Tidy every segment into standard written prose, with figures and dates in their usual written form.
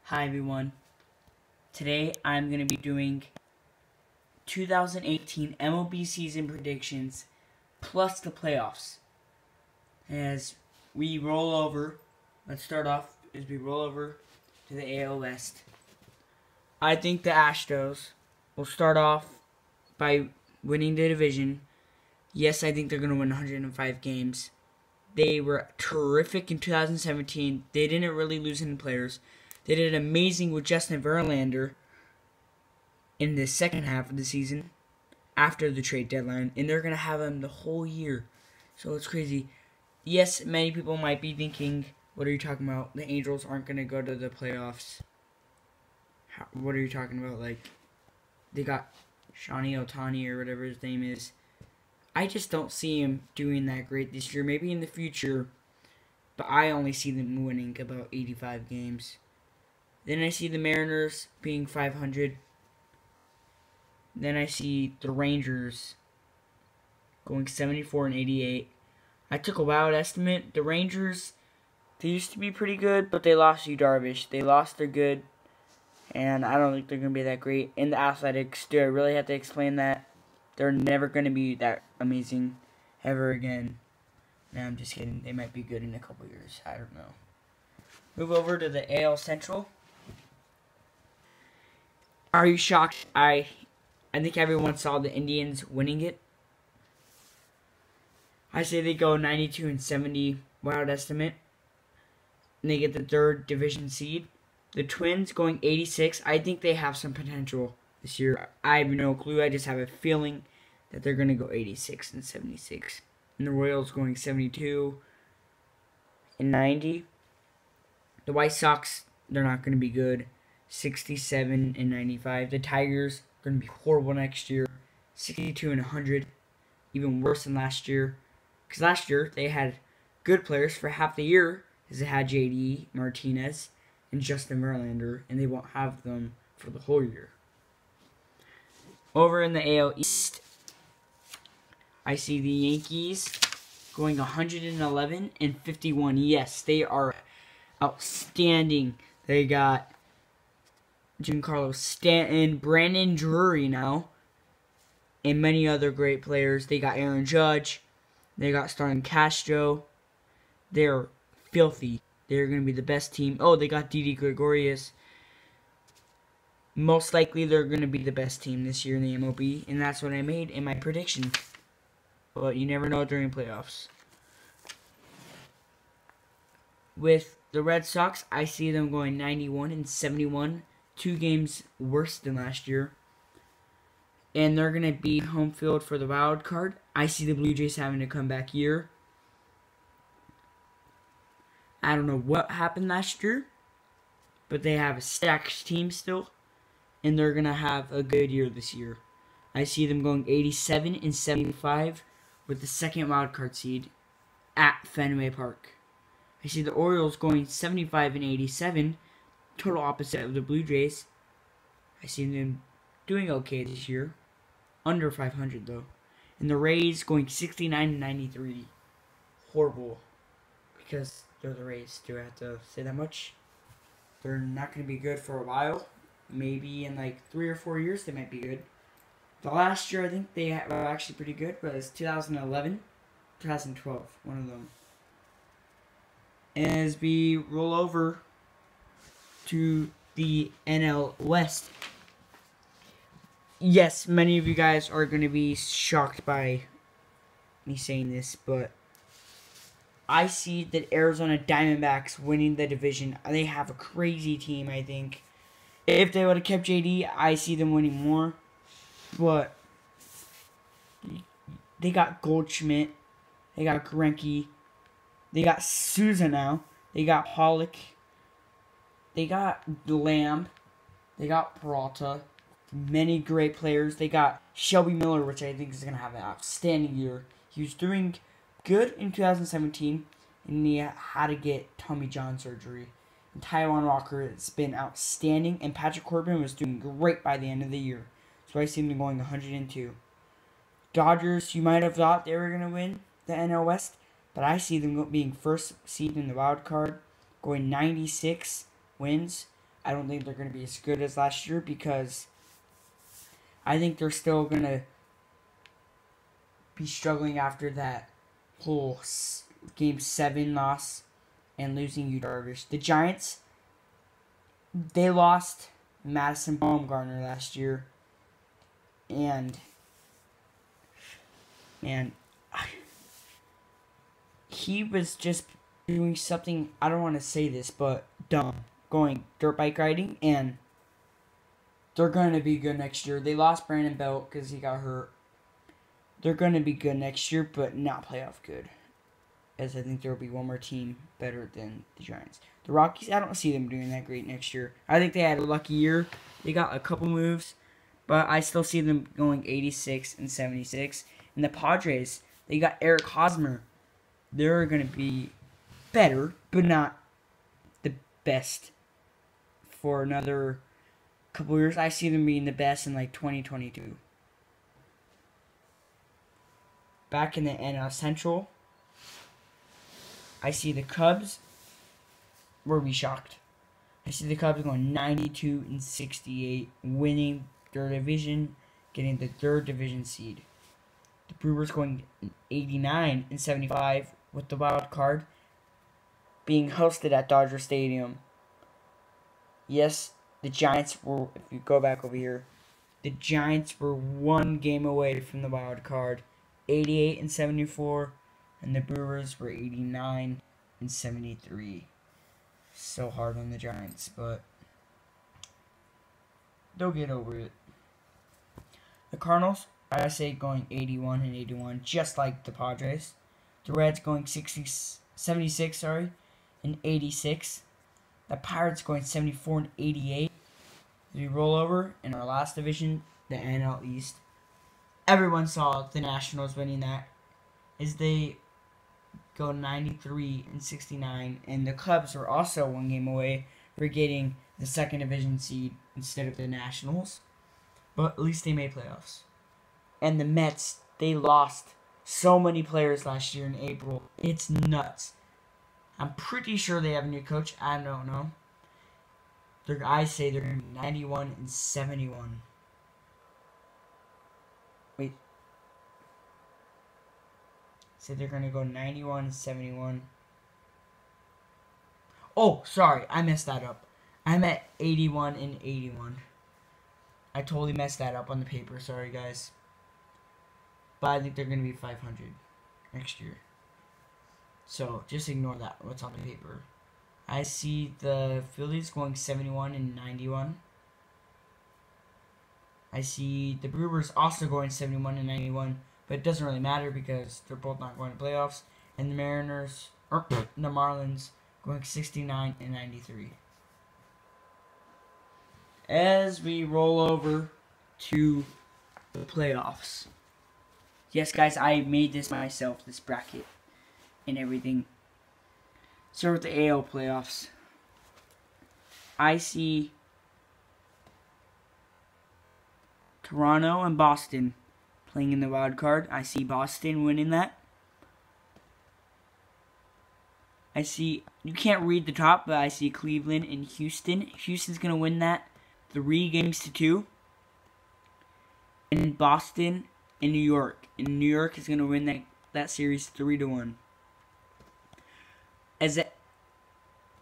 Hi everyone. Today I'm going to be doing 2018 MLB season predictions plus the playoffs. As we roll over, let's start off as we roll over to the AL West. I think the Astros will start off by winning the division. Yes, I think they're going to win 105 games. They were terrific in 2017. They didn't really lose any players. They did amazing with Justin Verlander in the second half of the season after the trade deadline, and they're going to have him the whole year. So it's crazy. Yes, many people might be thinking, what are you talking about? The Angels aren't going to go to the playoffs. What are you talking about? Like, they got Shawnee Ohtani or whatever his name is. I just don't see him doing that great this year. Maybe in the future, but I only see them winning about 85 games. Then I see the Mariners being 500. Then I see the Rangers going 74 and 88. I took a wild estimate. The Rangers, they used to be pretty good, but they lost Yu Darvish. They lost their good, and I don't think they're going to be that great. In the Athletics, do I really have to explain that? They're never going to be that amazing ever again. No, I'm just kidding. They might be good in a couple years. I don't know. Move over to the AL Central. Are you shocked? I think everyone saw the Indians winning it. I say they go 92 and 70, wild estimate. And they get the third division seed. The Twins going 86. I think they have some potential this year. I have no clue. I just have a feeling that they're going to go 86 and 76. And the Royals going 72 and 90. The White Sox, they're not going to be good. 67 and 95. The Tigers are going to be horrible next year. 62 and 100. Even worse than last year. Because last year, they had good players for half the year. Because they had J.D. Martinez and Justin Verlander. And they won't have them for the whole year. Over in the AL East, I see the Yankees going 111 and 51. Yes, they are outstanding. They got Giancarlo Stanton, Brandon Drury now, and many other great players. They got Aaron Judge. They got Starlin Castro. They're filthy. They're going to be the best team. Oh, they got Didi Gregorius. Most likely, they're going to be the best team this year in the MLB, and that's what I made in my prediction. But you never know during playoffs. With the Red Sox, I see them going 91 and 71. 2 games worse than last year. And they're going to be home field for the wild card. I see the Blue Jays having a comeback year. I don't know what happened last year, but they have a stacked team still. And they're going to have a good year this year. I see them going 87 and 75 with the second wild card seed at Fenway Park. I see the Orioles going 75 and 87. Total opposite of the Blue Jays. I see them doing okay this year. Under 500 though. And the Rays going 69 and 93. Horrible. Because they're the Rays. Do I have to say that much? They're not going to be good for a while. Maybe in like 3 or 4 years they might be good. The last year I think they were actually pretty good. But it's 2011. 2012. One of them. As we roll over to the NL West. Yes, many of you guys are going to be shocked by me saying this, but I see that Arizona Diamondbacks winning the division. They have a crazy team, I think. If they would have kept JD, I see them winning more. But they got Goldschmidt. They got Greinke. They got Souza now. They got Pollock. They got Lamb. They got Peralta. Many great players. They got Shelby Miller, which I think is going to have an outstanding year. He was doing good in 2017, and he had to get Tommy John surgery. And Taijuan Walker has been outstanding, and Patrick Corbin was doing great by the end of the year. So I see them going 102. Dodgers, you might have thought they were going to win the NL West, but I see them being first seed in the wild card, going 96 wins. I don't think they're going to be as good as last year because I think they're still going to be struggling after that whole Game 7 loss and losing Yu Darvish. The Giants, they lost Madison Bumgarner last year. And, man, he was just doing something, I don't want to say this, but dumb. Going dirt bike riding, and they're going to be good next year. They lost Brandon Belt because he got hurt. They're going to be good next year, but not playoff good. As I think there will be one more team better than the Giants. The Rockies, I don't see them doing that great next year. I think they had a lucky year. They got a couple moves, but I still see them going 86 and 76. And the Padres, they got Eric Hosmer. They're going to be better, but not the best for another couple years. I see them being the best in like 2022. Back in the NL Central, I see the Cubs will be shocked. I see the Cubs going 92 and 68, winning their division, getting the third division seed. The Brewers going 89 and 75 with the wild card being hosted at Dodger Stadium. Yes, the Giants were, if you go back over here, the Giants were one game away from the wild card, 88 and 74, and the Brewers were 89 and 73. So hard on the Giants, but they'll get over it. The Cardinals, I say, going 81 and 81, just like the Padres. The Reds going 76, and 86. The Pirates going 74 and 88. As we roll over in our last division, the NL East. Everyone saw the Nationals winning that, as they go 93 and 69, and the Cubs were also one game away for getting the second division seed instead of the Nationals. But at least they made playoffs. And the Mets, they lost so many players last year in April. It's nuts. I'm pretty sure they have a new coach. I don't know. I say they're going to be 91 and 71. Wait. Say they're going to go 91 and 71. Oh, sorry. I messed that up. I'm at 81 and 81. I totally messed that up on the paper. Sorry, guys. But I think they're going to be 500 next year. So, just ignore that, what's on the paper. I see the Phillies going 71 and 91. I see the Brewers also going 71 and 91. But it doesn't really matter because they're both not going to playoffs. And the the Marlins going 69 and 93. As we roll over to the playoffs. Yes, guys, I made this myself, this bracket and everything. Start with the AL playoffs. I see Toronto and Boston playing in the wild card. I see Boston winning that. I see, you can't read the top, but I see Cleveland and Houston. Houston's going to win that 3-2. And Boston and New York. And New York is going to win that series 3-1. As the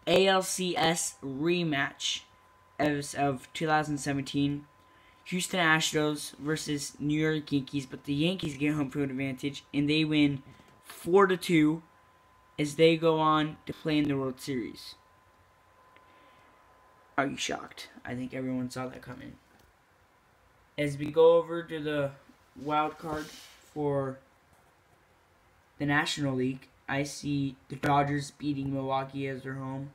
ALCS rematch of 2017, Houston Astros versus New York Yankees, but the Yankees get home field advantage and they win 4-2 as they go on to play in the World Series. Are you shocked? I think everyone saw that coming. As we go over to the wild card for the National League, I see the Dodgers beating Milwaukee as their home.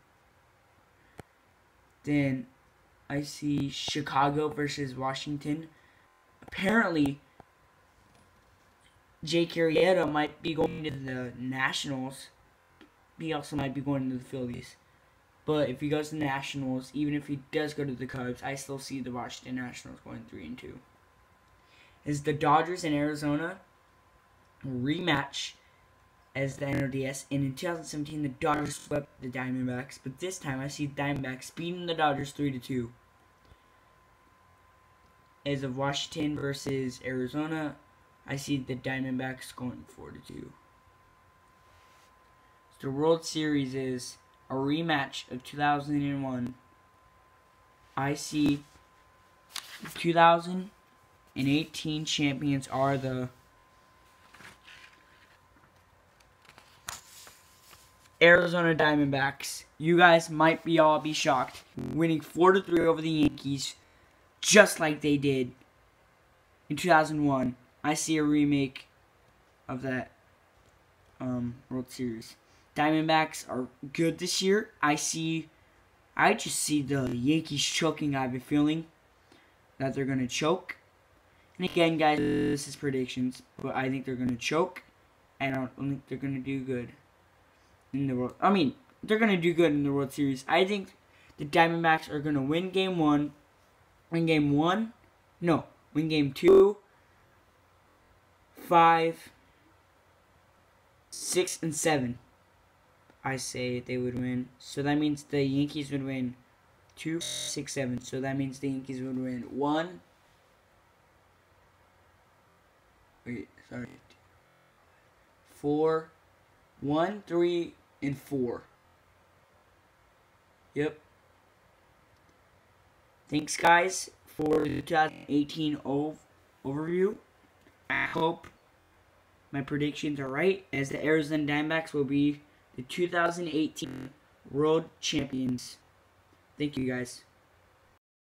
Then I see Chicago versus Washington. Apparently, Jake Arrieta might be going to the Nationals. He also might be going to the Phillies. But if he goes to the Nationals, even if he does go to the Cubs, I still see the Washington Nationals going 3-2. As the Dodgers and Arizona rematch as the NLDS, and in 2017 the Dodgers swept the Diamondbacks, but this time I see the Diamondbacks beating the Dodgers 3-2. As of Washington versus Arizona, I see the Diamondbacks going 4-2. So the World Series is a rematch of 2001. I see the 2018 champions are the Arizona Diamondbacks. You guys might all be shocked, winning 4-3 over the Yankees, just like they did in 2001. I see a remake of that World Series. Diamondbacks are good this year. I just see the Yankees choking. I have a feeling that they're going to choke. And again, guys, this is predictions, but I think they're going to choke, and I don't think they're going to do good in the World. I mean, they're going to do good in the World Series. I think the Diamondbacks are going to win Game 1, win Game 2, 5, 6, and 7. I say they would win. So that means the Yankees would win 2, 6, 7. So that means the Yankees would win 1. Wait, sorry. 4, 1, 3, and 4. Yep. Thanks, guys, for the 2018 overview. I hope my predictions are right, as the Arizona Diamondbacks will be the 2018 World Champions. Thank you, guys.